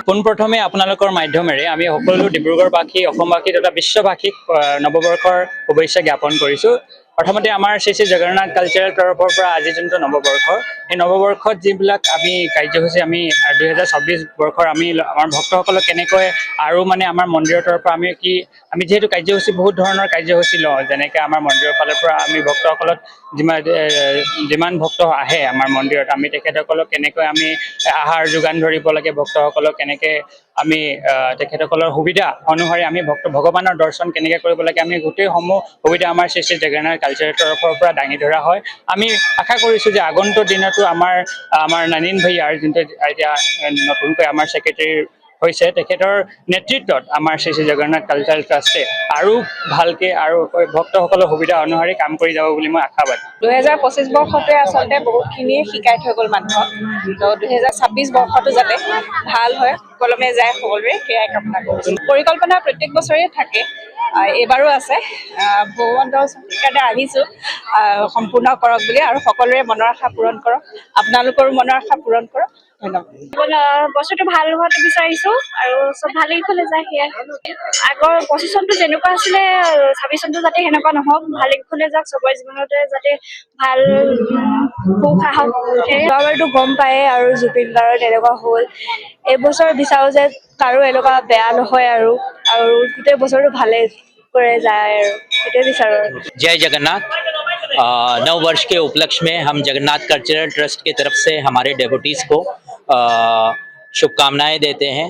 পোনপ্ৰথমে আপোনালোকৰ মাধ্যমেৰে আমি সকলো ডিব্ৰুগড়বাসী অসমবাসী তথা বিশ্ববাসীক নৱবৰ্ষৰ শুভেচ্ছা জ্ঞাপন কৰিছোঁ। প্ৰথমতে আমাৰ শ্ৰী শ্ৰী জগন্নাথ কালচাৰেল তৰফৰ পৰা আজি যোনটো নৱবৰ্ষ, এই নৱবৰ্ষত যিবিলাক আমি কাৰ্যসূচী আমি 2024 বৰ্ষৰ আমি আমাৰ ভক্তসকলক কেনেকৈ আৰু মানে আমাৰ মন্দিৰৰ তৰফৰ পৰা আমি যিহেতু কাৰ্যসূচী বহুত ধৰণৰ কাৰ্যসূচী লওঁ, যেনেকৈ আমাৰ মন্দিৰৰ ফালৰ পৰা আমি ভক্তসকলক যিমান ভক্ত আহে আমাৰ মন্দিৰত আমি তেখেতসকলক কেনেকৈ আমি আহাৰ যোগান ধৰিব লাগে, ভক্তসকলক কেনেকৈ আমি তেখেতসকলৰ সুবিধা অনুসৰি আমি ভগৱানৰ দৰ্শন কেনেকৈ কৰিব লাগে, আমি গোটেইসমূহ সুবিধা আমাৰ শ্ৰী শ্ৰী জগন্নাথ কালচাৰেল তৰফৰ পৰা দাঙি ধৰা হয়। আমি আশা কৰিছোঁ যে আগন্তুক দিনতো আমাৰ ননীন ভূঞাৰ যোনটো এতিয়া নতুনকৈ আমাৰ ছেক্ৰেটেৰী হৈছে, তেখেতৰ নেতৃত্বত আমাৰ শ্ৰী শ্ৰী জগন্নাথ কালচাৰেল ট্ৰাষ্টে আৰু ভালকৈ আৰু ভক্তসকলৰ সুবিধা অনুসৰি কাম কৰি যাব বুলি মই আশাবাদী। 2025 বৰ্ষতে আচলতে বহুতখিনিয়ে শিকাই থৈ গ'ল মানুহক, তো 2026 বৰ্ষটো যাতে ভাল হয়, সুকলমে যায় সকলোৰে সেয়াই কামনা কৰিছোঁ। পৰিকল্পনা প্ৰত্যেক বছৰে থাকে, এইবাৰো আছে। ভগৱন্তৰ কাৰণে আহিছোঁ সম্পূৰ্ণ কৰক বুলি, আৰু সকলোৰে মনৰ আশা পূৰণ কৰক, আপোনালোকৰো মনৰ আশা পূৰণ কৰক। ধন্যবাদ। বছৰটো ভাল হোৱাটো বিচাৰিছোঁ আৰু চব ভালেই কুশলে যায়, সেয়াই। আগৰ 25 চনটো যেনেকুৱা আছিলে 26 চনটো যাতে সেনেকুৱা নহওক, ভালেই কুশলে যাওক, চবৰে জীৱনতে যাতে ভাল সুখ আহক। যোৱাবাৰটো গম পায়ে আৰু জুবিন গাৰ্গৰ তেনেকুৱা হ'ল। এইবছৰ বিচাৰোঁ যে কাৰো এনেকুৱা বেয়া নহয় আৰু গোটেই বছৰটো ভালে কৰে যায় আৰু সেইটোৱে বিচাৰোঁ। जय जगन्नाथ। नव वर्ष के उपलक्ष्य में हम जगन्नाथ कल्चरल ट्रस्ट की तरफ से हमारे डेवोटीज़ को शुभकामनाएं देते हैं।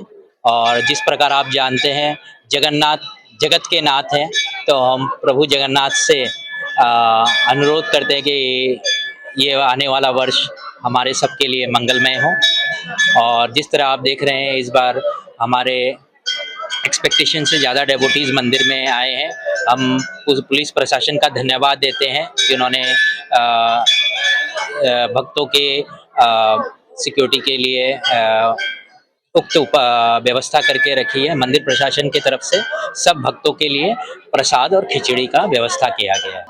और जिस प्रकार आप जानते हैं जगन्नाथ जगत के नाथ हैं, तो हम प्रभु जगन्नाथ से अनुरोध करते हैं कि ये आने वाला वर्ष हमारे सबके लिए मंगलमय हो। और जिस तरह आप देख रहे हैं इस बार हमारे एक्सपेक्टेशन से ज़्यादा डेवोटीज़ मंदिर में आए हैं। हम पुलिस प्रशासन का धन्यवाद देते हैं जिन्होंने भक्तों के सिक्योरिटी के लिए उक्त व्यवस्था करके रखी है। मंदिर प्रशासन की तरफ से सब भक्तों के लिए प्रसाद और खिचड़ी का व्यवस्था किया गया है।